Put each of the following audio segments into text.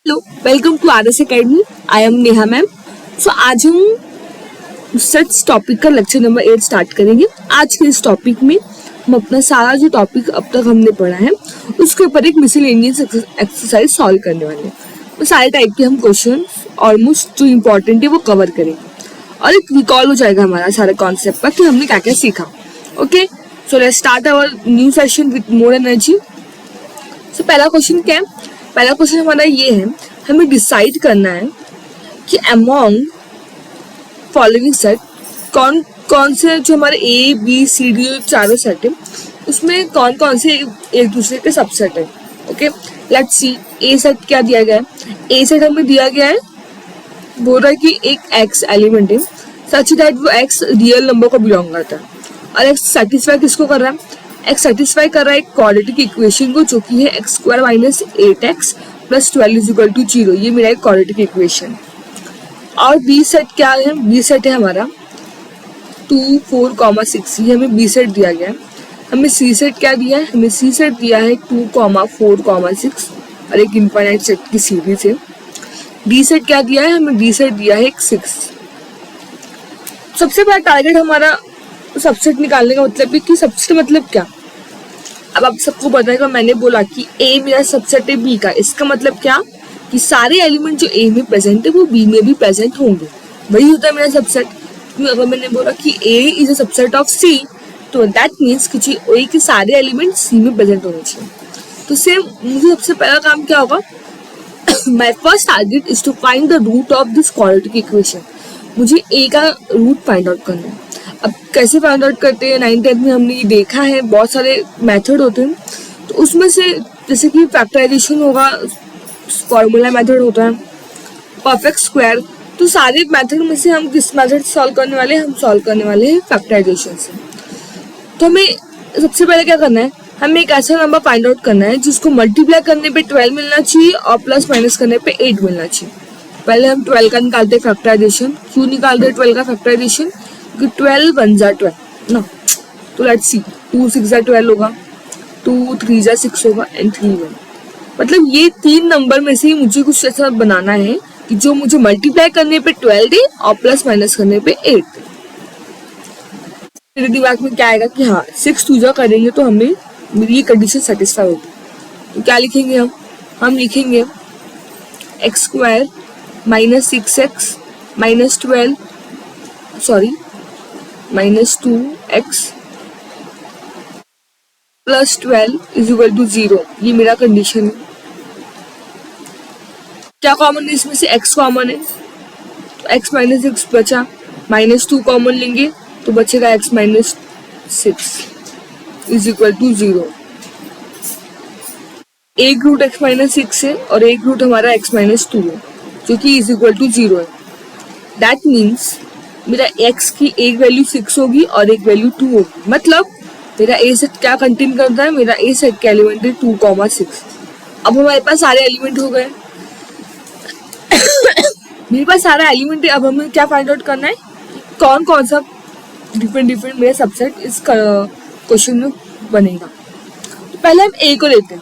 Hello, welcome to RS academy. I am Neha ma'am. So आज हम search topic का lecture number 8 start करेंगे। आज के इस टॉपिक में हम अपना सारा जो टॉपिक अब तक हमने पढ़ा है उसके ऊपर एक मिसलेनियस एक्सरसाइज सॉल्व करने वाले हैं। तो सारे टाइप के हम क्वेश्चन ऑलमोस्ट जो इम्पोर्टेंट है वो कवर करेंगे और एक रिकॉल हो जाएगा हमारा सारा कॉन्सेप्ट का कि हमने क्या क्या सीखा। Okay, so let's start our new session with more energy. So पहला क्वेश्चन क्या है? पहला क्वेश्चन हमारा ये है, हमें डिसाइड करना है कि अमॉन्ग फॉलोइंग सेट कौन कौन से जो हमारे ए बी सी डी चारों सेट है उसमें कौन कौन से एक दूसरे के सबसेट है। Okay, let's see. A set क्या दिया गया है? ए सेट हमें दिया गया है, बोल रहा है कि एक एक्स एलिमेंट है सच दैट वो एक्स रियल नंबर को बिलोंग करता है और एक्स सेटिस्फाई किसको कर रहा है? एक्स सेटिस्फाई कर रहा है क्वाड्रेटिक इक्वेशन को जो कि है x square minus 8x plus 12 is equal to 0। ये मेरा एक क्वाड्रेटिक इक्वेशन। और बी सेट क्या है? बी सेट है हमारा 2, 4, 6। ये हमें बी सेट दिया गया है। हमें सी सेट क्या दिया है? हमें सी सेट दिया है 2, 4, 6 और एक इनफाइनाइट सेट की सीरीज है। डी सेट क्या दिया है? हमें डी सेट दिया है एक 6। सबसे बड़ा टारगेट हमारा सबसेट निकालने का मतलब है कि सबसेट मतलब क्या? अब आप सबको पता है कि मैंने बोला कि ए मेरा सबसेट है बी का। इसका मतलब क्या कि सारे एलिमेंट जो ए में प्रेजेंट है वो बी में भी प्रेजेंट होंगे, वही होता है मेरा सबसेट। अगर मैंने बोला कि A is a subset of सी तो दैट मीन्स कि ए के सारे एलिमेंट सी में प्रेजेंट होने चाहिए। तो सेम मुझे सबसे पहला काम क्या होगा? My first target is to find the root of this quadratic equation. मुझे ए का रूट फाइंड आउट करना है। अब कैसे फाइंड आउट करते हैं? 9th में हमने ये देखा है, बहुत सारे मेथड होते हैं। तो उसमें से जैसे कि फैक्टराइजेशन होगा, फॉर्मूला मेथड होता है, परफेक्ट स्क्वायर। तो सारे मेथड में से हम किस मेथड सॉल्व करने वाले हैं? हम सॉल्व करने वाले हैं फैक्टराइजेशन से। तो हमें सबसे पहले क्या करना है? हमें एक ऐसा नंबर फाइंड आउट करना है जिसको मल्टीप्लाई करने पे 12 मिलना चाहिए और प्लस माइनस करने पे 8 मिलना चाहिए। पहले हम 12 का निकालते हैं फैक्टराइजेशन। क्यों निकालते हैं 12 का फैक्टराइजेशन? 12 1 जा 12 ना। तो लेट्स सी, 2 6 जा 12 होगा, 2 3 जा 6 होगा एंड 3 1। मतलब ये 3 नंबर में से ही मुझे कुछ ऐसा बनाना है कि जो मुझे मल्टीप्लाई करने पे 12 दे और प्लस माइनस करने पे 8 दे। मेरे दिमाग में क्या आएगा कि हाँ 6 2 जा करेंगे तो हमें मेरी ये कंडीशन सेटिस्फाई होगी। तो क्या लिखेंगे हम लिखेंगे x square minus 6x minus 12 sorry minus 2x plus 12 is equal to 0। ये मेरा कंडीशन है। क्या कॉमन है इसमें से? x कॉमन है तो x माइनस 6 बचा, माइनस 2 कॉमन लेंगे तो बचेगा x minus 6 is equal to 0। एक रूट x माइनस 6 है और एक रूट हमारा x माइनस 2 है जो कि इज इक्वल टू 0 है। दैट मीन्स मेरा x की एक वैल्यू 6 होगी और एक वैल्यू 2 होगी। मतलब मेरा ए सेट क्या कंटेन करता है? मेरा ए सेट का एलिमेंट है 2, 6। अब हमारे पास सारे एलिमेंट हो गए। मेरे पास सारा एलिमेंट है। अब हमें क्या फाइंड आउट करना है? कौन कौन सा डिफरेंट मेरा सबसेट इस क्वेश्चन में बनेगा। तो पहले हम ए को लेते हैं।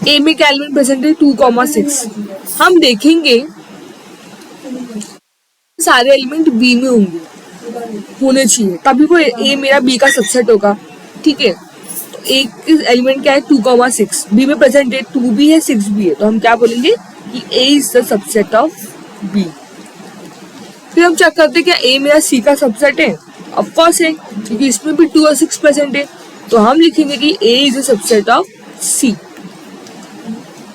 ए में क्या एलिमेंट प्रेजेंट है? 2, 6। हम देखेंगे सारे एलिमेंट बी में होने चाहिए तभी वो ए मेरा बी का सबसेट होगा। ठीक है, तो ए एलिमेंट क्या है? 2, 6। बी में प्रेजेंट है, 2 भी है 6 भी है। तो हम क्या बोलेंगे कि A is the subset of B. फिर हम चेक करते हैं क्या ए मेरा सी का सबसेट है? ऑफ कोर्स है, क्योंकि इसमें भी 2 और 6 प्रेजेंट है। तो हम लिखेंगे कि A is the subset of C.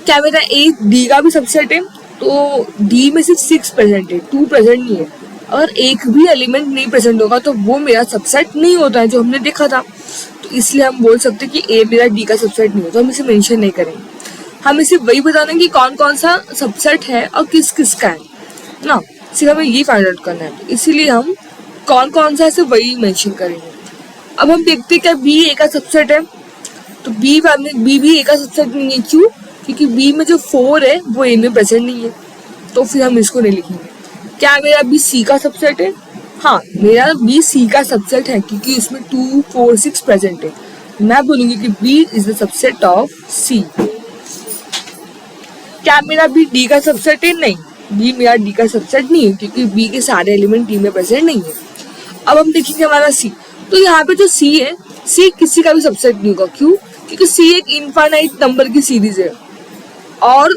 क्या मेरा ए डी का भी सबसेट है? तो डी में सिर्फ 6 प्रेजेंट है, 2 प्रेजेंट नहीं है। अगर एक भी एलिमेंट नहीं प्रेजेंट होगा तो वो मेरा सबसेट नहीं होता है, जो हमने देखा था। तो इसलिए हम बोल सकते हैं कि ए मेरा डी का सबसेट नहीं होता। हम इसे मेंशन नहीं करेंगे। हमें सिर्फ वही बताना है कि कौन कौन सा सबसेट है और किस किस का है ना। सिर्फ हमें ये फाइंड आउट करना है। इसीलिए हम कौन कौन सा है वही मेंशन करेंगे। अब हम देखते हैं क्या बी ए का सबसेट है? तो बी भी ए का सबसेट नहीं है। क्यों? क्योंकि बी में जो 4 है वो ए में प्रेजेंट नहीं है, तो फिर हम इसको नहीं लिखेंगे। क्या मेरा बी सी का सबसेट है? हाँ, मेरा बी सी का सबसेट है क्योंकि इसमें 2, 4, 6 प्रेजेंट है। मैं बोलूंगी कि B is the subset of C. क्या मेरा बी डी का सबसेट है? नहीं, बी मेरा डी का सबसेट नहीं है, क्योंकि बी के सारे एलिमेंट डी में प्रेजेंट नहीं है। अब हम देखेंगे हमारा सी। तो यहाँ पे जो सी है, सी किसी का भी सबसेट नहीं होगा। क्यों? क्योंकि सी एक इनफाइनाइट नंबर की सीरीज है, और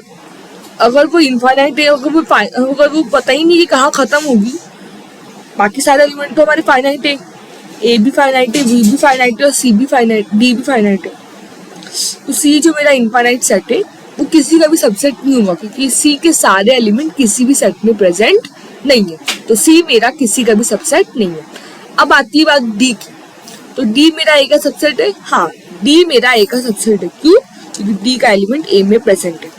अगर वो इनफाइनाइट है, अगर वो पता ही नहीं कि कहाँ खत्म होगी, बाकी सारे एलिमेंट तो हमारे फाइनाइट है। ए भी फाइनाइट है, बी भी फाइनाइट है, और सी भी फाइनाइट, डी भी फाइनाइट है। तो सी जो मेरा इनफाइनाइट सेट है, वो किसी का भी सबसेट नहीं होगा, क्योंकि सी के सारे एलिमेंट किसी भी सेट में प्रेजेंट नहीं है। तो सी मेरा किसी का भी सबसेट नहीं है। अब आती है बात डी की। तो डी मेरा ए का सबसेट है। हाँ, डी मेरा ए का सबसेट है। क्यों? क्योंकि डी का एलिमेंट ए में प्रेजेंट है।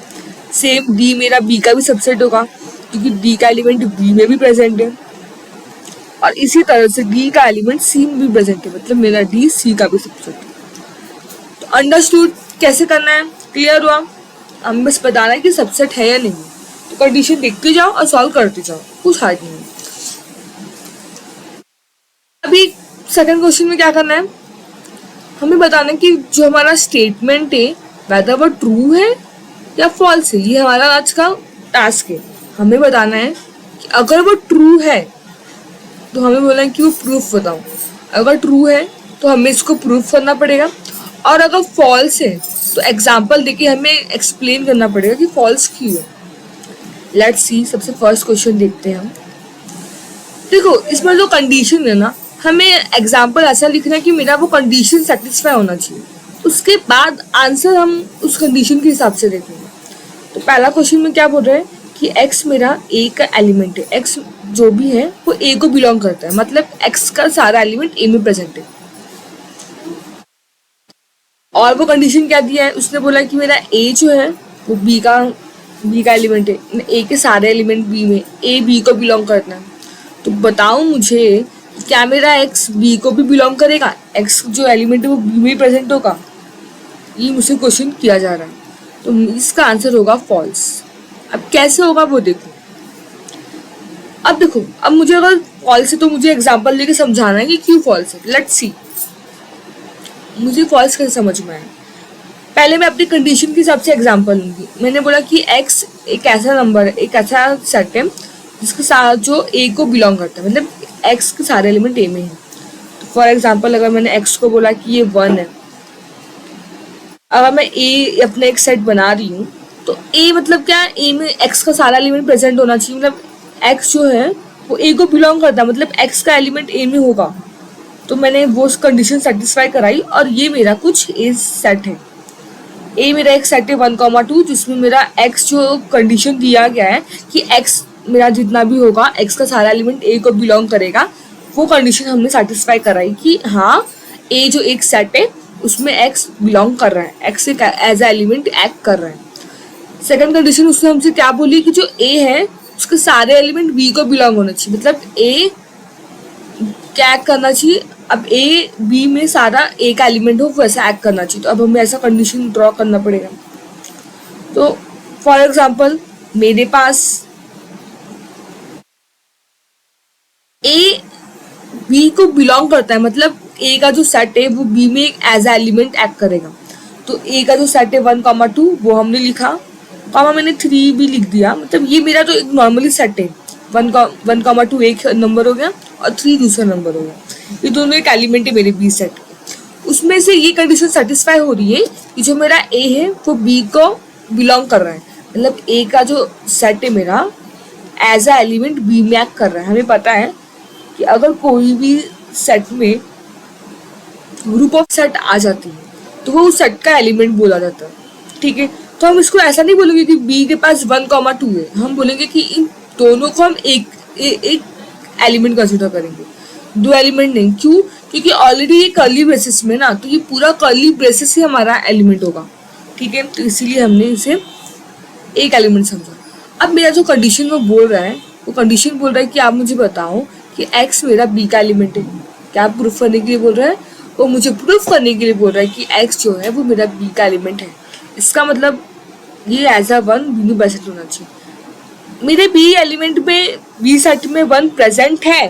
सेम डी मेरा बी का भी सबसेट होगा, क्योंकि डी का एलिमेंट बी में भी प्रेजेंट है। और इसी तरह से डी का एलिमेंट सी में भी प्रेजेंट है, मतलब मेरा डी सी का भी सबसेट है। तो अंडरस्टूड कैसे करना है? क्लियर हुआ? हमें बस बताना है कि सबसेट है या नहीं। तो कंडीशन देखते जाओ और सॉल्व करते जाओ, कुछ हार्ड नहीं है। अभी सेकंड क्वेश्चन में क्या करना है, हमें बताना है कि जो हमारा स्टेटमेंट है वेदर वो ट्रू है या फॉल्स है। ये हमारा आज का टास्क है। हमें बताना है कि अगर वो ट्रू है तो हमें बोलना है कि वो प्रूफ बताओ। अगर ट्रू है तो हमें इसको प्रूफ करना पड़ेगा, और अगर फॉल्स है तो एग्जाम्पल देके हमें एक्सप्लेन करना पड़ेगा कि फॉल्स क्यों है। लेट्स सी, सबसे फर्स्ट क्वेश्चन देखते हैं हम। देखो, इसमें जो कंडीशन है ना, हमें एग्जाम्पल ऐसा लिखना है कि मेरा वो कंडीशन सेटिस्फाई होना चाहिए। उसके बाद आंसर हम उस कंडीशन के हिसाब से देखेंगे। तो पहला क्वेश्चन में क्या बोल रहा है कि x मेरा a का एलिमेंट है। x जो भी है वो a को बिलोंग करता है, मतलब x का सारा एलिमेंट a में प्रेजेंट है। और वो कंडीशन क्या दिया है, उसने बोला कि मेरा a जो है वो b का एलिमेंट है। a के सारे एलिमेंट b में, a b को बिलोंग करना है। तो बताओ मुझे, क्या मेरा x b को भी बिलोंग करेगा? x जो एलिमेंट है वो b में प्रेजेंट होगा? ये मुझसे क्वेश्चन किया जा रहा है। तो इसका आंसर होगा फॉल्स। अब कैसे होगा वो देखो। अब देखो, अब मुझे अगर फॉल्स है तो मुझे एग्जांपल लेके समझाना है कि क्यों फॉल्स है। लेट्स सी, मुझे फॉल्स कैसे समझ में आया। पहले मैं अपनी कंडीशन के हिसाब से एग्जांपल लूंगी। मैंने बोला कि x एक ऐसा नंबर है, एक ऐसा सेट है जिसके साथ जो a को बिलोंग करता है, मतलब x के सारे एलिमेंट a में है। तो फॉर एग्जांपल, अगर मैंने x को बोला कि ये 1 है, अगर मैं a अपने एक सेट बना रही हूँ, तो a मतलब क्या है, a में x का सारा एलिमेंट प्रेजेंट होना चाहिए। मतलब x जो है वो a को बिलोंग करता है, मतलब x का एलिमेंट a में होगा। तो मैंने वो कंडीशन सेटिस्फाई कराई, और ये मेरा कुछ a सेट है। a मेरा एक सेट है 1,2, जिसमें मेरा x जो कंडीशन दिया गया है कि x मेरा जितना भी होगा, x का सारा एलिमेंट a को बिलोंग करेगा, वो कंडीशन हमने सेटिस्फाई कराई कि हाँ, a जो एक सेट है उसमें x बिलोंग कर रहा है, x as a element act कर रहा है। सेकंड कंडीशन उसने हमसे क्या बोली कि जो a है उसके सारे एलिमेंट b को बिलोंग होना चाहिए, मतलब a क्या एक्ट करना चाहिए। अब a b में सारा a का एलिमेंट हो वैसा एक्ट करना चाहिए। तो अब हमें ऐसा कंडीशन ड्रॉ करना पड़ेगा। तो फॉर एग्जांपल, मेरे पास a b को बिलोंग करता है, मतलब a का जो सेट है वो b में एक एज ए एलिमेंट एक्ट करेगा। तो a का जो सेट है 1,2 वो हमने लिखा, कॉमा मैंने 3 भी लिख दिया। मतलब ये मेरा तो एक नॉर्मली सेट है, 1,2 एक नंबर हो गया और 3 दूसरा नंबर हो गया। ये दोनों एक एलिमेंट है मेरे बी सेट के। उसमें से ये कंडीशन सेटिस्फाई हो रही है कि जो मेरा a है वो b को बिलोंग कर रहा है, मतलब a का जो सेट है मेरा एज ए एलिमेंट b में एक्ट कर रहा है। हमें पता है कि अगर कोई भी सेट में ग्रुप ऑफ सेट आ जाती है तो वो उस सेट का एलिमेंट बोला जाता है। ठीक है, तो हम इसको ऐसा नहीं बोलेंगे कि b के पास 1,2 है, हम बोलेंगे कि इन दोनों को हम एक एलिमेंट कंसिडर करेंगे, 2 एलिमेंट नहीं। क्यों? क्योंकि ऑलरेडी ये कर्ली ब्रेसेस में ना, तो ये पूरा कर्ली ब्रेसेस ही हमारा एलिमेंट होगा। ठीक है, तो इसीलिए हमने इसे एक एलिमेंट समझा। अब मेरा जो कंडीशन वो बोल रहा है, वो कंडीशन बोल रहा है कि आप मुझे बताओ कि x मेरा b का एलिमेंट है। क्या प्रूफ करने के लिए बोल रहा है? वो मुझे प्रूफ करने के लिए बोल रहा है कि x जो है वो मेरा b का एलिमेंट है। इसका मतलब ये एज अ 1 b में प्रेजेंट होना चाहिए। मेरे b एलिमेंट में b सेट में 1 प्रेजेंट है,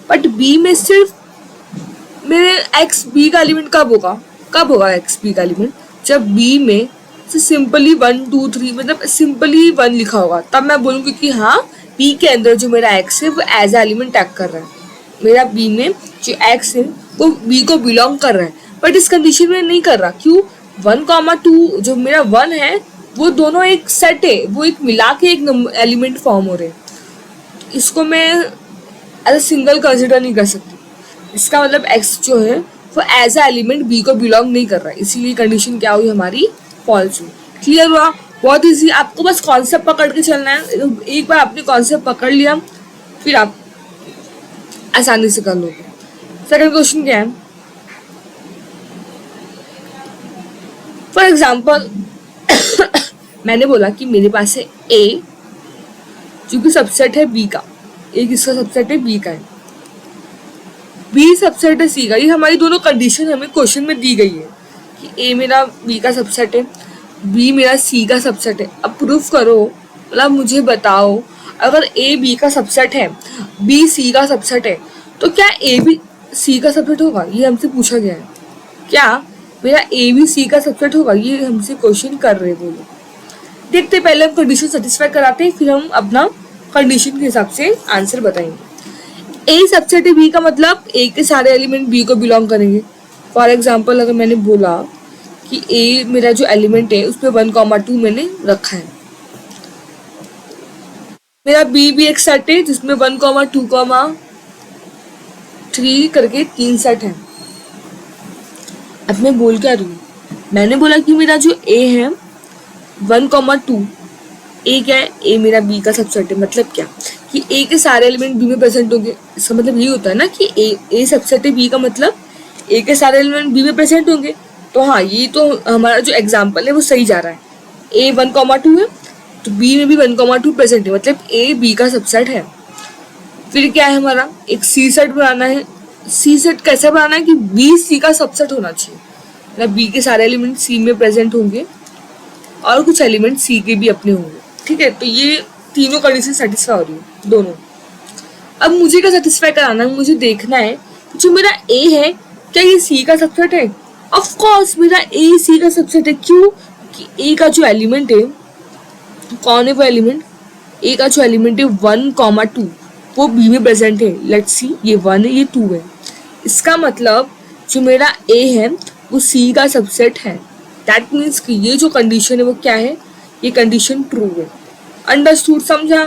बट b में सिर्फ मेरे x b का एलिमेंट कब होगा x b का एलिमेंट? जब b में सिंपली 1 2 3 मतलब सिंपली 1 लिखा होगा, तब मैं बोलूँगी कि हाँ बी के अंदर जो मेरा एक्स है वो एज एलिमेंट टैग कर रहा है, मेरा बी में जो एक्स है वो बी को बिलोंग कर रहा है। बट इस कंडीशन में नहीं कर रहा, क्यों? 1,2 जो मेरा 1 है वो दोनों एक सेट है, वो एक मिला के एक एलिमेंट फॉर्म हो रहे हैं, इसको मैं एज सिंगल कंसिडर नहीं कर सकती। इसका मतलब एक्स जो है वो एज ए एलिमेंट बी को बिलोंग नहीं कर रहा है, इसीलिए कंडीशन क्या हुई हमारी? फॉल्स हुई। क्लियर हुआ? बहुत इजी, आपको बस कॉन्सेप्ट पकड़ के चलना है। एक बार आपने कॉन्सेप्ट पकड़ लिया फिर आप आसानी से कर लोगे। सेकंड क्वेश्चन क्या है? फॉर एग्जाम्पल मैंने बोला कि मेरे पास है ए जो कि सबसेट है बी का, एक इसका सबसेट है बी का है, बी सबसेट है सी का। ये हमारी दोनों कंडीशन हमें क्वेश्चन में दी गई है कि ए मेरा बी का सबसेट है, बी मेरा सी का सबसेट है। अब प्रूफ करो, मतलब मुझे बताओ अगर ए बी का सबसेट है, बी सी का सबसेट है, तो क्या ए बी सी का सबसेट होगा? ये हमसे पूछा गया है। क्या मेरा ए बी सी का सबसेट होगा? ये हमसे क्वेश्चन कर रहे वो लोग। देखते पहले हम कंडीशन सेटिस्फाई कराते हैं, फिर हम अपना कंडीशन के हिसाब से आंसर बताएंगे। ए सबसेट है बी का मतलब ए के सारे एलिमेंट बी को बिलोंग करेंगे। फॉर एग्जाम्पल अगर मैंने बोला कि ए मेरा जो एलिमेंट है उसमें 1,2 मैंने रखा है, मेरा बी भी एक सेट है जिसमें 1,2, 3 करके 3 सेट है। अब मैं बोल क्या रही हूँ? मैंने बोला कि मेरा जो ए है 1,2, ए क्या है? ए मेरा बी का सबसेट है। मतलब क्या कि ए के सारे एलिमेंट बी में प्रेजेंट होंगे। इसका मतलब ये होता है ना कि ए सबसेट है बी का मतलब ए के सारे एलिमेंट बी में प्रेजेंट होंगे। तो हाँ, ये तो हमारा जो एग्जाम्पल है वो सही जा रहा है। ए 1,2 है तो बी में भी 1,2 प्रेजेंट है, मतलब ए बी का सबसेट है। फिर क्या है हमारा? एक सी सेट बनाना है। सी सेट कैसे बनाना है कि बी सी का सबसेट होना चाहिए, मतलब बी के सारे एलिमेंट सी में प्रेजेंट होंगे और कुछ एलिमेंट सी के भी अपने होंगे। ठीक है, तो ये तीनों कंडीशन सेटिस्फाई हो रही है दोनों। अब मुझे क्या सेटिस्फाई कराना है? मुझे देखना है जो मेरा ए है क्या ये सी का सबसेट है। ऑफ कोर्स मेरा ए सी का सबसेट है। क्यों? कि ए का जो एलिमेंट है, कौन है वो एलिमेंट? ए का जो एलिमेंट है 1,2 वो बी में प्रेजेंट है। लेट्स सी, ये 1 है ये 2 है। इसका मतलब जो मेरा ए है वो सी का सबसेट है। दैट मीन्स कि ये जो कंडीशन है वो क्या है? ये कंडीशन ट्रू है। अंडरस्टूड? समझा?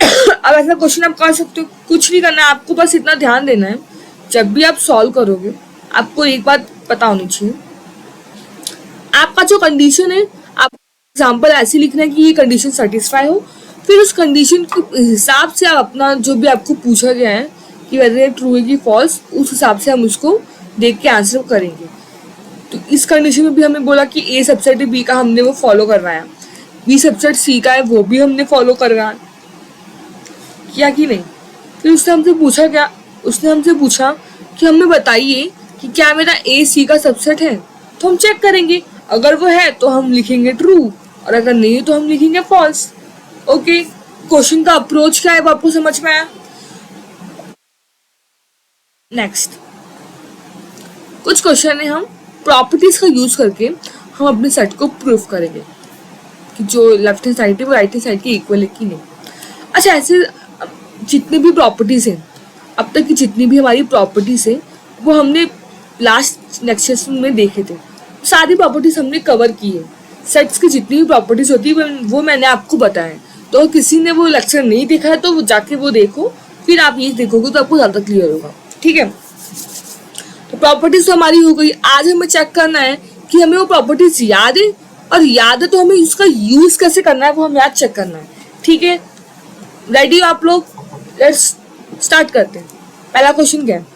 अब ऐसा क्वेश्चन आप कर सकते हो, कुछ नहीं करना है आपको, बस इतना ध्यान देना है जब भी आप सॉल्व करोगे आपको एक बात पता होनी चाहिए, आपका जो कंडीशन है आप एग्जाम्पल ऐसे लिखना है कि ये कंडीशन सेटिस्फाई हो, फिर उस कंडीशन के हिसाब से आप अपना जो भी आपको पूछा गया है कि वेदर ये ट्रू है कि फॉल्स, उस हिसाब से हम उसको देख के आंसर करेंगे। तो इस कंडीशन में भी हमें बोला कि ए सबसेट बी का हमने वो फॉलो करना है, बी सबसेट सी का है वो भी हमने फॉलो करना किया कि नहीं। फिर उसने हमसे पूछा क्या? उसने हमसे पूछा कि हमें बताइए कि क्या मेरा ए सी का सबसेट है। तो हम चेक करेंगे, अगर वो है तो हम लिखेंगे ट्रू और अगर नहीं तो हम लिखेंगे फॉल्स। ओके, क्वेश्चन का अप्रोच क्या है वो आपको समझ में आया? नेक्स्ट कुछ क्वेश्चन है, हम प्रॉपर्टीज का यूज करके हम अपने सेट को प्रूफ करेंगे कि जो लेफ्ट हैंड साइड है वो राइट हैंड साइड के इक्वल है कि नहीं। अच्छा, ऐसे जितनी भी प्रॉपर्टीज हैं, अब तक की जितनी भी हमारी प्रॉपर्टीज है वो हमने लास्ट लेक्चर में देखे थे, सारी प्रॉपर्टीज हमने कवर की है। सेट्स की जितनी भी प्रॉपर्टीज होती है वो मैंने आपको बताया। तो किसी ने वो लेक्चर नहीं देखा है तो वो जाके वो देखो, फिर आप ये देखोगे तो आपको ज़्यादा क्लियर होगा। ठीक है, तो प्रॉपर्टीज तो हमारी हो गई। आज हमें चेक करना है कि हमें वो प्रॉपर्टीज याद है, और याद है तो हमें उसका यूज कैसे करना है वो हम याद चेक करना है। ठीक है, रेडी हो आप लोग? लेट्स स्टार्ट करते हैं। पहला क्वेश्चन क्या है?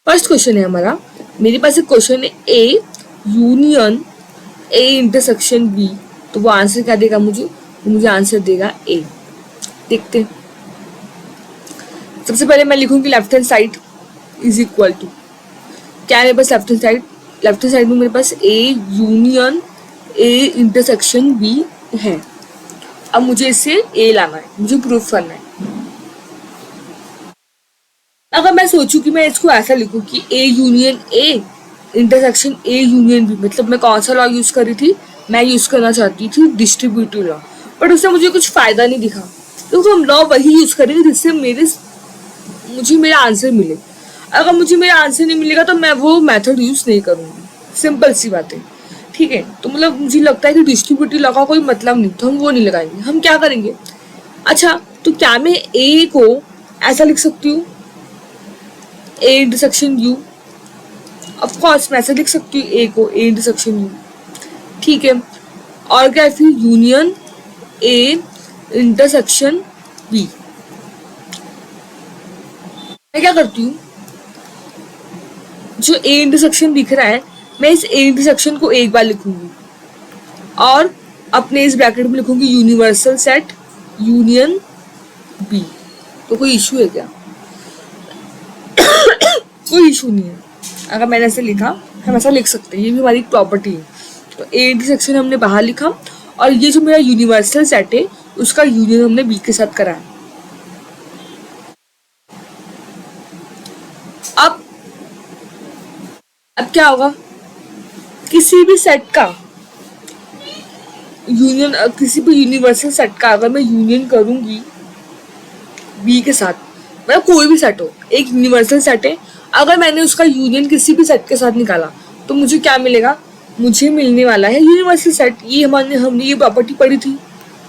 फर्स्ट क्वेश्चन है हमारा, मेरे पास एक क्वेश्चन है A union A intersection B, तो वो आंसर क्या देगा मुझे आंसर देगा ए। देखते हैं। सबसे पहले मैं लिखूंगी left hand side is equal to, क्या है मेरे पास लेफ्ट हैंड साइड में मेरे पास A union A intersection B है। अब मुझे इससे ए लाना है, मुझे प्रूफ करना है। अगर मैं सोचूं कि मैं इसको ऐसा लिखूं कि A union A, intersection A union B, मतलब मैं कौन सा लॉ यूज कर रही थी, मैं यूज करना चाहती थी डिस्ट्रीब्यूटिव लॉ, बट उससे मुझे कुछ फायदा नहीं दिखा, तो हम लॉ वही यूज करेंगे जिससे मुझे मेरा आंसर मिले। अगर मुझे मेरा आंसर नहीं मिलेगा तो मैं वो मेथड यूज नहीं करूंगी, सिंपल सी बात है, ठीक है। तो मतलब मुझे लगता है कि डिस्ट्रीब्यूटिव लॉ का कोई मतलब नहीं, तो हम वो नहीं लगाएंगे। हम क्या करेंगे, अच्छा तो क्या मैं ए को ऐसा लिख सकती हूँ, A intersection you, of course मैं ऐसा लिख सकती हूँ ए को, ए इंटरसेक्शन यू, ठीक है। और क्या फिर यूनियन ए इंटरसेक्शन बी। मैं क्या करती हूँ, जो ए इंटरसेक्शन दिख रहा है मैं इस ए इंटरसेक्शन को एक बार लिखूंगी और अपने इस ब्रैकेट में लिखूंगी यूनिवर्सल सेट यूनियन बी। तो कोई इशू है क्या? कोई इशू नहीं है, अगर मैंने ऐसे लिखा हम ऐसा लिख सकते हैं, ये भी हमारी प्रॉपर्टी है। तो ए इंटरसेक्शन हमने बाहर लिखा और ये जो मेरा यूनिवर्सल सेट है उसका यूनियन हमने बी के साथ कराया। अब क्या होगा, किसी भी सेट का यूनियन, किसी भी यूनिवर्सल सेट का अगर मैं यूनियन करूंगी बी के साथ, मतलब कोई भी सेट हो, एक यूनिवर्सल सेट है, अगर मैंने उसका यूनियन किसी भी सेट के साथ निकाला तो मुझे क्या मिलेगा, मुझे मिलने वाला है यूनिवर्सल सेट। ये हमने ये प्रॉपर्टी पढ़ी थी,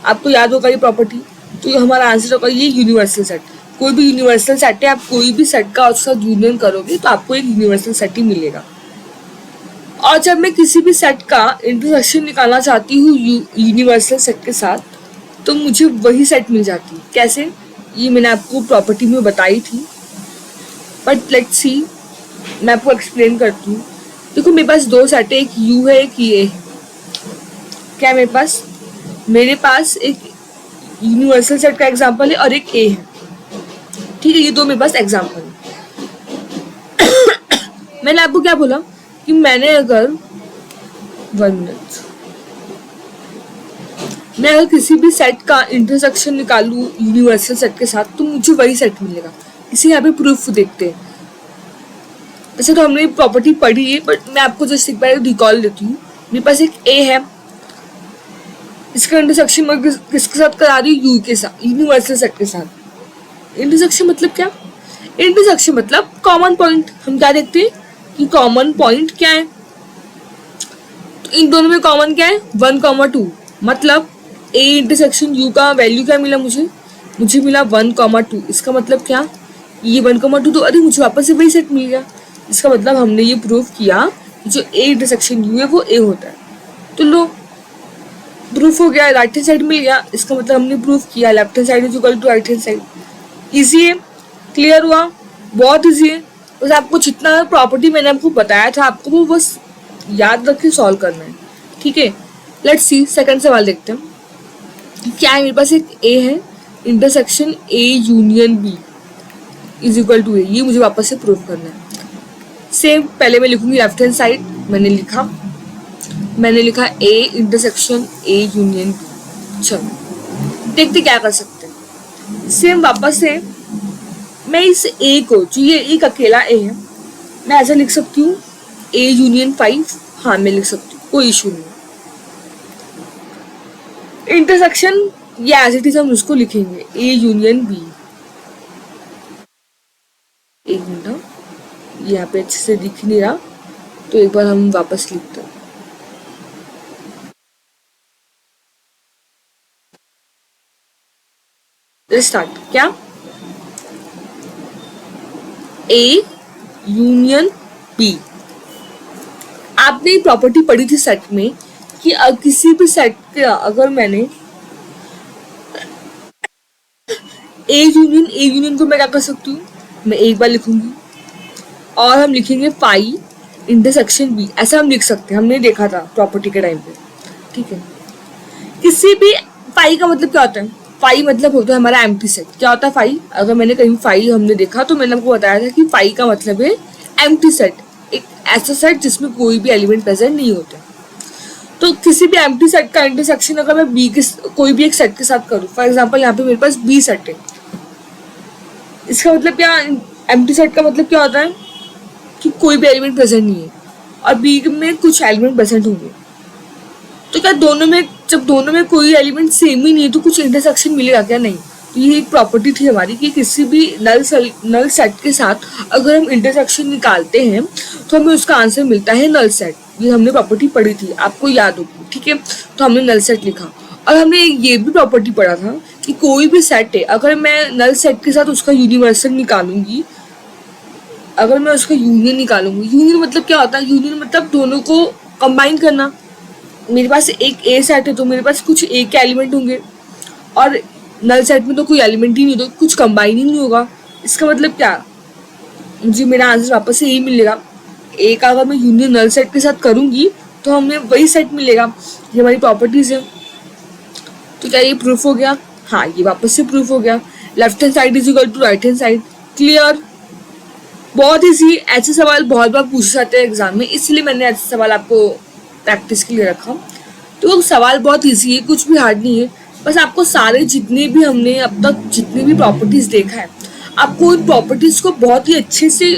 आपको याद होगा ये प्रॉपर्टी, तो ये हमारा आंसर होगा ये यूनिवर्सल सेट। कोई भी यूनिवर्सल सेट है, आप कोई भी सेट का उसका यूनियन करोगे तो आपको एक यूनिवर्सल सेट ही मिलेगा। और जब मैं किसी भी सेट का इंटरसेक्शन निकालना चाहती हूँ यूनिवर्सल सेट के साथ, तो मुझे वही सेट मिल जाती है। कैसे, ये मैंने आपको प्रॉपर्टी में बताई थी, बट लेट्स सी, मैं आपको एक्सप्लेन करती हूँ। देखो मेरे पास दो सेट है, एक यू है एक ये है। क्या मेरे पास एक यूनिवर्सल सेट का एग्जांपल है और एक ए है, ठीक है। ये दो मेरे पास एग्जांपल है। मैंने आपको क्या बोला कि मैंने अगर 1 मिनट, मैं अगर किसी भी सेट का इंटरसेक्शन निकालूं यूनिवर्सल सेट के साथ तो मुझे वही सेट मिलेगा। इसे यहाँ पे प्रूफ देखते हैं। वैसे तो हमने प्रॉपर्टी पढ़ी है, बट मैं आपको जस्ट एक बार रिकॉल देती हूँ। मेरे पास एक ए है, इसका इंटरसेक्शन मैं किसके साथ करा रही हूँ, यू के साथ, यूनिवर्सल सेट के साथ। इंटरसेक्शन मतलब क्या, इंटरसेक्शन मतलब कॉमन पॉइंट। हम क्या देखते हैं कि कॉमन पॉइंट क्या है, तो इन दोनों में कॉमन क्या है, 1, 2, मतलब ए इंटरसेक्शन यू का वैल्यू क्या मिला, मुझे मिला 1, 2। इसका मतलब क्या, ये 1, 2, तो अरे मुझे वापस से वही सेट मिल गया। इसका मतलब हमने ये प्रूव किया कि जो ए इंटरसेक्शन यू है वो ए होता है। तो लो, प्रूफ हो गया, राइट हैंड साइड मिल गया। इसका मतलब हमने प्रूफ किया left hand side is equal to right hand side. Easy है, क्लियर हुआ, बहुत इजी है। बस आपको जितना प्रॉपर्टी मैंने आपको बताया था आपको वो बस याद रख के सॉल्व करना है, ठीक है। लेट्स सी, सेकंड सवाल देखते हैं। क्या है, मेरे पास एक ए है, intersection A union B is equal to A, ये मुझे वापस से प्रूव करना है। सेम पहले मैं लिखूंगी लेफ्ट हैंड साइड, मैंने लिखा A intersection A union B. चलो देखते क्या कर सकते हैं। सेम वापस से मैं इस ए को, जो ये एक अकेला ए है, मैं ऐसा लिख सकती हूँ ए यूनियन 5। हाँ मैं लिख सकती हूँ, कोई इशू नहीं। इंटरसेक्शन ये एज इट इज हम उसको लिखेंगे ए यूनियन बी। एक मिनट, यहाँ पे अच्छे से दिख नहीं रहा, तो एक बार हम वापस लिखते हैं। स्टार्ट, क्या, ए यूनियन बी। आपने प्रॉपर्टी पढ़ी थी सेट में कि किसी भी सेट का अगर मैंने ए यूनियन को मैं क्या कर सकती हूँ, मैं एक बार लिखूंगी और हम लिखेंगे फाई इंटरसेक्शन बी, ऐसा हम लिख सकते हैं। हमने देखा था प्रॉपर्टी के टाइम पे, ठीक है। किसी भी फाई का मतलब क्या होता है, फाई मतलब होता है हमारा एम्प्टी सेट। क्या होता है फाई, अगर मैंने कहीं फाई हमने देखा तो मैंने आपको बताया था कि फाई का मतलब है एम्प्टी सेट, एक ऐसा सेट जिसमें कोई भी एलिमेंट प्रेजेंट नहीं होते। तो किसी भी एम्प्टी सेट का इंटरसेक्शन अगर मैं बी के कोई भी एक सेट के साथ करूँ, फॉर एग्जाम्पल यहाँ पे मेरे पास बी सेट है, इसका मतलब क्या, एम्प्टी सेट का मतलब क्या होता है कि कोई भी एलिमेंट प्रेजेंट नहीं है। और बी में कुछ एलिमेंट प्रेजेंट होंगे, तो क्या दोनों में, जब दोनों में कोई एलिमेंट सेम ही नहीं है तो कुछ इंटरसेक्शन मिलेगा क्या? नहीं। तो ये एक प्रॉपर्टी थी हमारी कि किसी भी नल सेट के साथ अगर हम इंटरसेक्शन निकालते हैं तो हमें उसका आंसर मिलता है नल सेट। ये हमने प्रॉपर्टी पढ़ी थी, आपको याद होगी, ठीक है। तो हमने नल सेट लिखा, और हमने ये भी प्रॉपर्टी पढ़ा था कि कोई भी सेट है, अगर मैं नल सेट के साथ उसका यूनिवर्सल निकालूंगी, अगर मैं उसका यूनियन निकालूंगी, यूनियन मतलब क्या होता है? यूनियन मतलब दोनों को कंबाइन करना। मेरे पास एक ए सेट है तो मेरे पास कुछ ए के एलिमेंट होंगे, और नल सेट में तो कोई एलिमेंट ही नहीं, तो कुछ कंबाइन ही नहीं होगा। इसका मतलब क्या? मुझे मेरा आंसर वापस से यही मिलेगा। ए का अगर मैं यूनियन नल सेट के साथ करूंगी तो हमें वही सेट मिलेगा। ये हमारी प्रॉपर्टीज है। तो क्या ये प्रूफ हो गया? हाँ, ये वापस से प्रूफ हो गया। Left hand side is equal to right hand side. Clear? बहुत ईजी। ऐसे सवाल बहुत बार पूछे जाते हैं एग्जाम में, इसलिए मैंने ऐसे सवाल आपको प्रैक्टिस के लिए रखा। तो सवाल बहुत ईजी है, कुछ भी हार्ड नहीं है। बस आपको सारे जितने भी हमने अब तक जितने भी प्रॉपर्टीज देखा है, आपको उन प्रॉपर्टीज को बहुत ही अच्छे से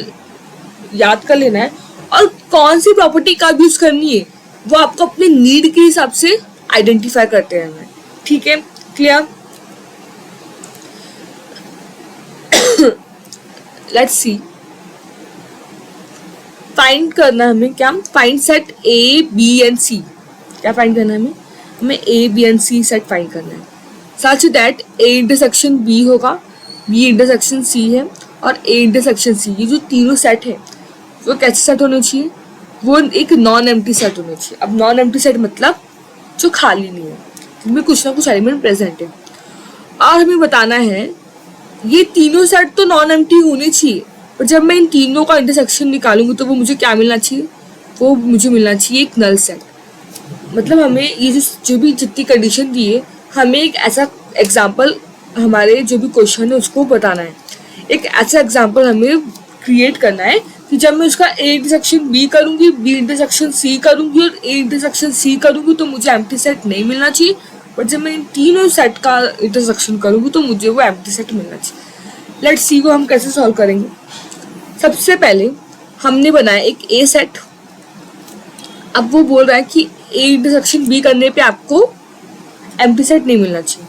याद कर लेना है, और कौन सी प्रॉपर्टी कब यूज करनी है वो आपको अपने नीड के हिसाब से आइडेंटिफाई करते रहना है। ठीक है? क्लियर? Let's see. फाइंड करना हमें क्या? Find set A B and C. क्या फाइंड करना है हमें A B and C set find करना है, such that A intersection B होगा, बी इंटरसेक्शन सी है, और ए इंटरसेक्शन सी। ये जो तीनों सेट है वो कैसे सेट होने चाहिए? वो एक नॉन एम्प्टी सेट होने चाहिए। अब नॉन एम्प्टी सेट मतलब जो खाली नहीं है, जिनमें कुछ ना कुछ एलिमेंट प्रेजेंट है। और हमें बताना है ये तीनों सेट तो नॉन एम्प्टी होने चाहिए, पर जब मैं इन तीनों का इंटरसेक्शन निकालूंगी तो वो मुझे क्या मिलना चाहिए? वो मुझे मिलना चाहिए एक नल सेट। मतलब हमें ये जो भी जितनी कंडीशन दी है, हमें एक ऐसा एग्जाम्पल, हमारे जो भी क्वेश्चन है उसको बताना है। एक ऐसा एग्जाम्पल हमें क्रिएट करना है कि जब मैं उसका ए इंटरसेक्शन बी करूंगी, बी इंटरसेक्शन सी करूंगी और ए इंटरसेक्शन सी करूंगी तो मुझे एम्प्टी सेट नहीं मिलना चाहिए, बट जब मैं इन तीनों सेट का इंटरसेक्शन करूंगी तो मुझे वो एम्प्टी सेट मिलना चाहिए। लेट्स सी को हम कैसे सॉल्व करेंगे। सबसे पहले हमने बनाया एक ए सेट। अब वो बोल रहा है कि ए इंटरसेक्शन बी करने पे आपको एम्प्टी सेट नहीं मिलना चाहिए।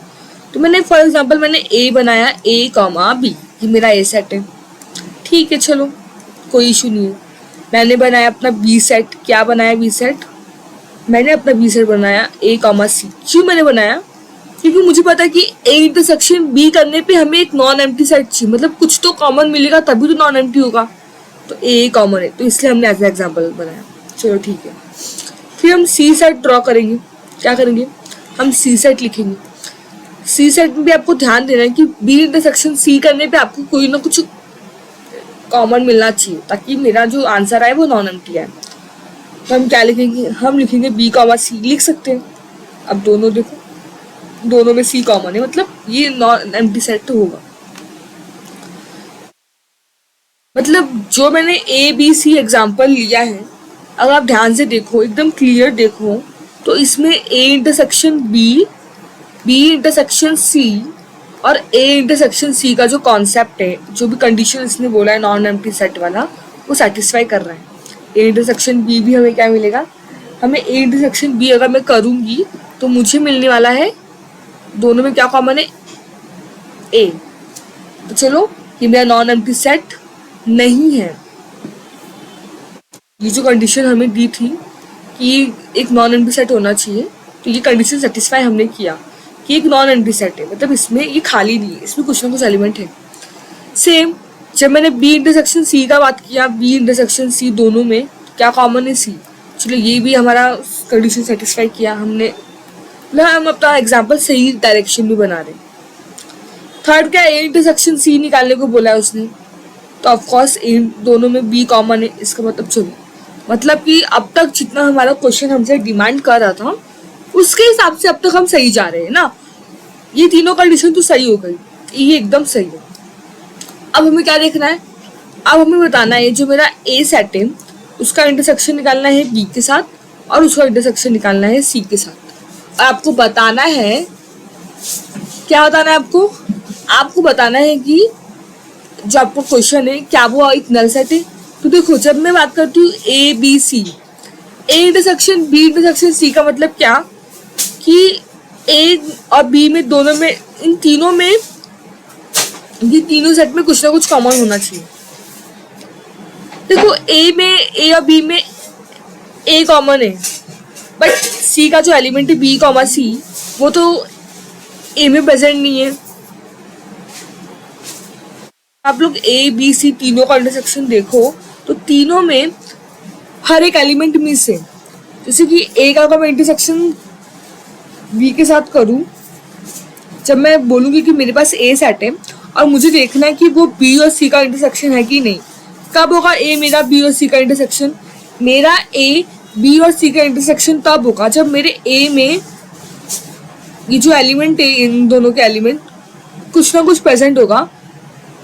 तो मैंने फॉर एग्जांपल मैंने ए बनाया, ए कॉमा बी, ये मेरा ए सेट है। ठीक है, चलो कोई इशू नहीं है। मैंने बनाया अपना बी सेट। क्या बनाया बी सेट? मैंने अपना बी सेट बनाया ए कॉमा सी। क्यों मैंने बनाया? क्योंकि मुझे पता है कि ए इंटरसेक्शन बी करने पे हमें एक नॉन एम्प्टी सेट चाहिए, मतलब कुछ तो कॉमन मिलेगा तभी तो नॉन एम्प्टी होगा। तो ए कॉमन है, तो इसलिए हमने ऐसा एग्जाम्पल बनाया। चलो ठीक है, फिर हम सी सेट ड्रॉ करेंगे। क्या करेंगे? हम सी सेट लिखेंगे। सी सेट में भी आपको ध्यान देना है कि बी इंटरसेक्शन सी करने पे आपको कोई ना कुछ कॉमन मिलना चाहिए ताकि मेरा जो आंसर आए वो नॉन एम्प्टी आए। तो हम क्या लिखेंगे? हम लिखेंगे बी कॉमा सी, लिख सकते हैं। अब दोनों देखो, दोनों में सी कॉमन है, मतलब ये नॉन एम्प्टी सेट तो होगा। मतलब जो मैंने ए बी सी एग्जाम्पल लिया है, अगर आप ध्यान से देखो, एकदम क्लियर देखो, तो इसमें A intersection B, B intersection C और ए इंटरसेक्शन सी का जो कॉन्सेप्ट है, जो भी कंडीशन इसने बोला है नॉन एम्प्टी सेट वाला, वो सेटिस्फाई कर रहा है। ए इंटरसेक्शन बी भी हमें क्या मिलेगा? हमें ए इंटरसेक्शन बी अगर मैं करूँगी तो मुझे मिलने वाला है, दोनों में क्या कॉमन है? ए। तो चलो, ये मेरा नॉन एम्प्टी सेट नहीं है। ये जो कंडीशन हमें दी थी कि एक नॉन एम्प्टी सेट होना चाहिए, तो ये कंडीशन सेटिस्फाई हमने किया कि एक नॉन एम्प्टी सेट है, मतलब इसमें ये खाली नहीं है, इसमें कुछ ना कुछ एलिमेंट है। सेम जब मैंने बी इंटरसेक्शन सी का बात किया, बी इंटरसेक्शन सी दोनों में क्या कॉमन है? सी। चलो ये भी हमारा कंडीशन सेटिस्फाई किया हमने, मतलब हम अपना एग्जाम्पल सही डायरेक्शन में बना रहे। थर्ड क्या? ए इंटरसेक्शन सी निकालने को बोला है उसने, तो ऑफकोर्स इन दोनों में बी कॉमन है। इसका मतलब चलो, मतलब कि अब तक जितना हमारा क्वेश्चन हमसे डिमांड कर रहा था उसके हिसाब से अब तक हम सही जा रहे हैं ना। ये तीनों कंडीशन तो सही हो गई, ये एकदम सही है। अब हमें क्या देखना है? अब हमें बताना है जो मेरा ए सेट है उसका इंटरसेक्शन निकालना है बी के साथ और उसका इंटरसेक्शन निकालना है सी के साथ। और आपको बताना है, क्या बताना है आपको? आपको बताना है कि जो आपको क्वेश्चन है क्या वो एक नल सेट है। तो देखो, जब मैं बात करती हूँ A B C, A intersection B intersection C का मतलब क्या कि ए और बी में दोनों में, इन तीनों में, ये तीनों सेट में कुछ ना कुछ कॉमन होना चाहिए। देखो ए में, ए और बी में ए कॉमन है, बट सी का जो एलिमेंट है बी कॉमा सी, वो तो ए में प्रेजेंट नहीं है। आप लोग ए बी सी तीनों का इंटरसेक्शन देखो तो तीनों में हर एक एलिमेंट मिस है। जैसे कि ए का अगर मैं इंटरसेक्शन बी के साथ करूं, जब मैं बोलूंगी कि मेरे पास ए सेट है और मुझे देखना है कि वो बी और सी का इंटरसेक्शन है कि नहीं, कब होगा ए मेरा बी और सी का इंटरसेक्शन? मेरा ए बी और सी का इंटरसेक्शन तब होगा जब मेरे ए में ये जो एलिमेंट है, इन दोनों के एलिमेंट कुछ ना कुछ प्रेजेंट होगा,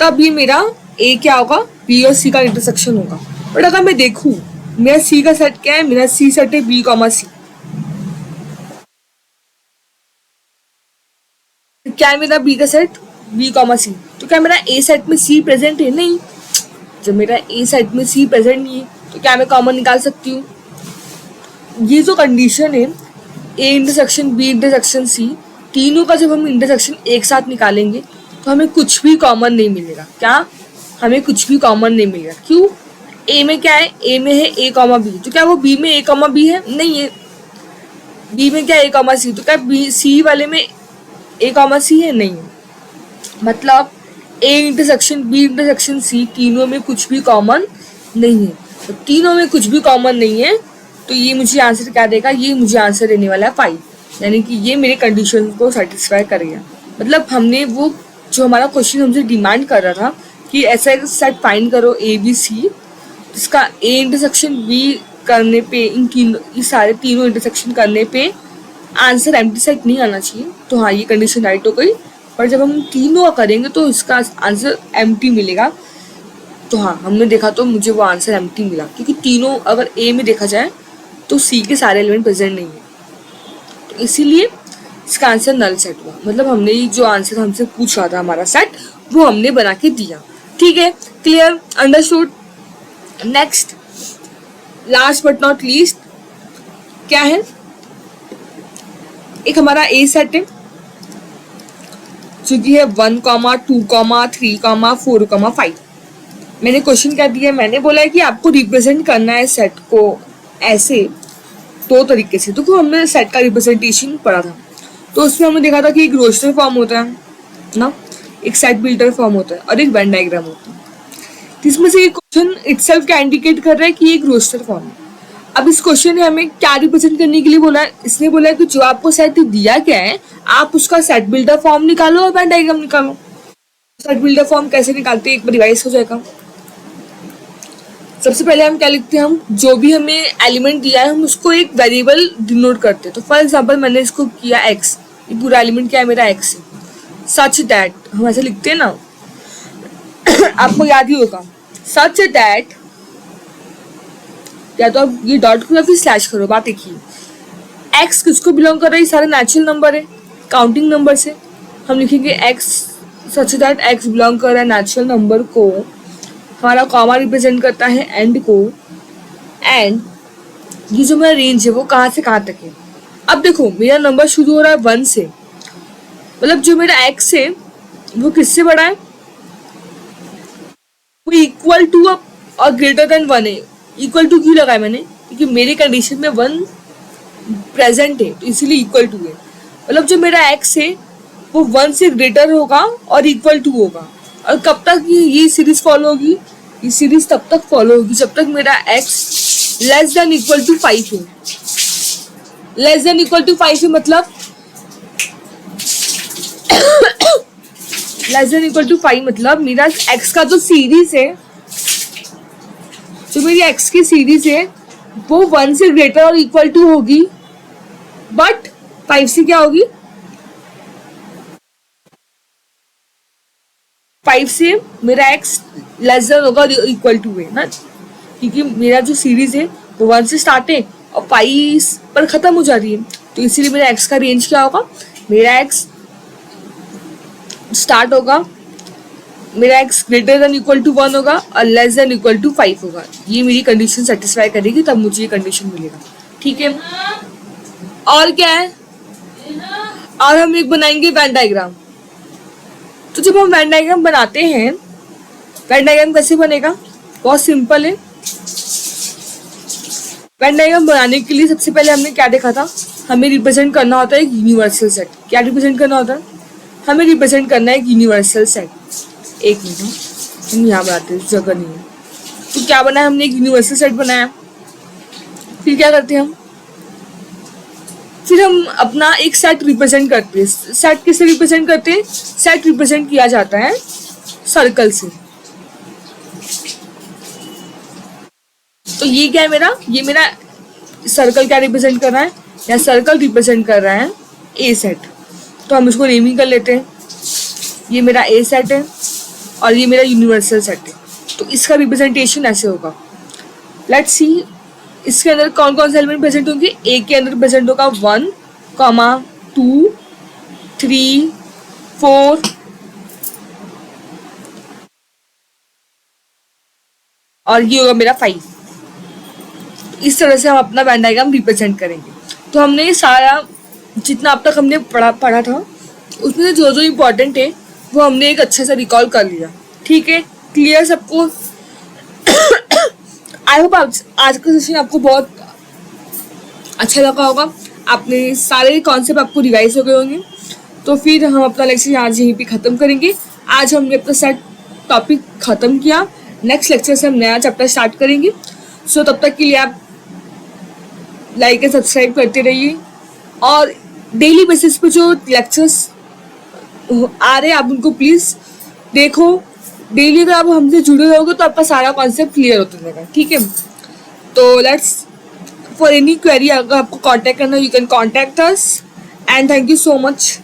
तब ये मेरा ए क्या होगा, बी और सी का इंटरसेक्शन होगा। बट अगर मैं देखूं मेरा सी का सेट क्या है, मेरा सी सेट है बी कॉमा सी, क्या है मेरा बी का सेट, बी कॉमा सी, तो क्या मेरा ए सेट में सी प्रेजेंट है? नहीं। जब मेरा ए सेट में सी प्रेजेंट नहीं है तो क्या मैं कॉमन निकाल सकती हूँ? ये जो कंडीशन है A intersection B intersection C, तीनों का जब हम इंटरसेक्शन एक साथ निकालेंगे तो हमें कुछ भी कॉमन नहीं मिलेगा। क्या? हमें कुछ भी कॉमन नहीं मिलेगा। क्यों? ए में क्या है, ए में है ए कॉमा बी, तो क्या वो बी में ए कॉमा बी है? नहीं है। बी में क्या ए कॉमा सी, तो क्या बी सी वाले में ए कॉमा सी है? नहीं है। मतलब A intersection B intersection C तीनों में कुछ भी कॉमन नहीं है। तो तीनों में कुछ भी कॉमन नहीं है तो ये मुझे आंसर क्या देगा, ये मुझे आंसर देने वाला है 5, यानी कि ये मेरे कंडीशन को सेटिस्फाई करेगा। मतलब हमने वो जो हमारा क्वेश्चन हमसे डिमांड कर रहा था कि ऐसा एक सेट फाइंड करो ए बी सी, जिसका ए इंटरसेक्शन बी करने पे, इन तीनों, ये सारे तीनों इंटरसेक्शन करने पे आंसर एम्प्टी सेट नहीं आना चाहिए, तो हाँ ये कंडीशन राइट हो गई। पर जब हम तीनों करेंगे तो इसका आंसर एम्प्टी मिलेगा। तो हाँ हमने देखा तो मुझे वो आंसर एम्प्टी मिला, क्योंकि तीनों अगर ए में देखा जाए तो सी के सारे एलिमेंट प्रेजेंट नहीं है, तो इसीलिए इसका आंसर नल सेट हुआ। मतलब हमने ये जो आंसर हमसे पूछ रहा था हमारा सेट, वो हमने बना के दिया। ठीक है, clear, understood. Next, last but not least, क्या है, एक हमारा ए सेट है जो कि है 1, 2, 3, 4, 5। मैंने क्वेश्चन क्या दिया, मैंने बोला है कि आपको रिप्रेजेंट करना है सेट को ऐसे 2 तरीके से। तो हमने सेट का रिप्रेजेंटेशन पढ़ा था, तो उसमें हमने देखा था कि एक रोस्टर फॉर्म होता है ना, एक सेट बिल्डर फॉर्म होता है और एक वेन डायग्राम होता है। तो इसमें से ये क्वेश्चन इटसेल्फ क्या इंडिकेट कर रहा है कि ये एक रोस्टर फॉर्म है। अब इस क्वेश्चन ने हमें क्या रिप्रेजेंट करने के लिए बोला है, इसने बोला है कि जो आपको सेट दिया गया है आप उसका सेट बिल्डर फॉर्म निकालो और वेन डायग्राम निकालो। सेट बिल्डर फॉर्म कैसे निकालते हैं, एक बार रिवाइज हो जाएगा। सबसे पहले हम क्या लिखते हैं, हम जो भी हमें एलिमेंट दिया है हम उसको एक वेरिएबल डिनोट करते हैं। तो फॉर एग्जांपल मैंने इसको किया x, ये पूरा एलिमेंट क्या है मेरा x है, सच दैट, हम ऐसे लिखते हैं ना आपको याद ही होगा, सच दैट, या तो आप ये डॉट करो या फिर स्लैश करो, बात एक ही। x किसको बिलोंग कर रहा है, ये सारे नेचुरल नंबर है, काउंटिंग नंबर से हम लिखेंगे x such that x belong कर रहा है नेचुरल नंबर को, हमारा कॉमा रिप्रेजेंट करता है एंड को, एंड ये जो मेरा रेंज है वो कहाँ से कहाँ तक है। अब देखो मेरा नंबर शुरू हो रहा है 1 से, मतलब जो मेरा x है वो किससे बड़ा है, वो इक्वल टू और ग्रेटर देन 1 है। इक्वल टू क्यों लगाया मैंने, क्योंकि मेरी कंडीशन में 1 प्रेजेंट है तो इसीलिए इक्वल टू है। मतलब जो मेरा x है वो 1 से ग्रेटर होगा और इक्वल टू होगा। और कब तक ये सीरीज फॉलो होगी, ये सीरीज तब तक फॉलो होगी जब तक मेरा x less than equal to 5 है। लेस देन इक्वल टू 5 है मतलब लेस देन इक्वल टू 5 मतलब मेरा x का जो सीरीज है, जो मेरी x की सीरीज है वो 1 से ग्रेटर और इक्वल टू होगी, बट 5 से क्या होगी, 5 से मेरा x लेस देन होगा इक्वल टू है ना, क्योंकि मेरा जो सीरीज है वो 1 से स्टार्ट है और 5 पर खत्म हो जा रही है, तो इसीलिए मेरा x का रेंज क्या होगा, मेरा x स्टार्ट होगा मेरा x greater than equal to 1 होगा और लेस देन इक्वल टू 5 होगा। ये मेरी कंडीशन सेटिस्फाई करेगी, तब मुझे ये कंडीशन मिलेगा। ठीक है, और क्या है, और हम एक बनाएंगे वेन डायग्राम। तो जब हम वेन डायग्राम बनाते हैं, वेन डायग्राम कैसे बनेगा, बहुत सिंपल है। वेन डायग्राम बनाने के लिए सबसे पहले हमने क्या देखा था, हमें रिप्रेजेंट करना होता है एक यूनिवर्सल सेट। क्या रिप्रेजेंट करना होता है, हमें रिप्रेजेंट करना है एक यूनिवर्सल सेट। एक मिनट, हम यहाँ बनाते हैं, जगह नहीं है। तो क्या बनाया हमने, एक यूनिवर्सल सेट बनाया। फिर क्या करते हैं हम, फिर हम अपना एक सेट रिप्रेजेंट करते हैं। सेट किससे रिप्रेजेंट करते हैं, सेट रिप्रेजेंट किया जाता है सर्कल से। तो ये क्या है मेरा, ये मेरा सर्कल क्या रिप्रेजेंट कर रहा है, या सर्कल रिप्रेजेंट कर रहा है ए सेट। तो हम इसको नेमिंग कर लेते हैं, ये मेरा ए सेट है और ये मेरा यूनिवर्सल सेट है। तो इसका रिप्रेजेंटेशन ऐसे होगा। लेट्स सी इसके अंदर कौन कौन से एलिमेंट प्रेजेंट होंगे। ए के अंदर प्रेजेंट होगा 1, 2, 3, 4 और ये होगा मेरा 5। इस तरह से हम अपना वेन डायग्राम रिप्रेजेंट करेंगे। तो हमने ये सारा जितना अब तक हमने पढ़ा था, उसमें जो जो इम्पोर्टेंट है वो हमने एक अच्छे से रिकॉल कर लिया। ठीक है, क्लियर सबको। आई होप आज का सेशन आपको बहुत अच्छा लगा होगा, आपने सारे कॉन्सेप्ट आपको रिवाइज हो गए होंगे। तो फिर हम अपना लेक्चर आज यहीं पे ख़त्म करेंगे। आज हमने अपना सेट टॉपिक ख़त्म किया, नेक्स्ट लेक्चर से हम नया चैप्टर स्टार्ट करेंगे। सो तब तक के लिए आप लाइक एंड सब्सक्राइब करते रहिए, और डेली बेसिस पे जो लेक्चर्स आ रहे हैं आप उनको प्लीज़ देखो। डेली अगर आप हमसे जुड़े रहोगे तो आपका सारा कॉन्सेप्ट क्लियर होता रहेगा। ठीक है, तो लेट्स फॉर एनी क्वेरी अगर आपको कांटेक्ट करना, you can contact us, and thank you so much.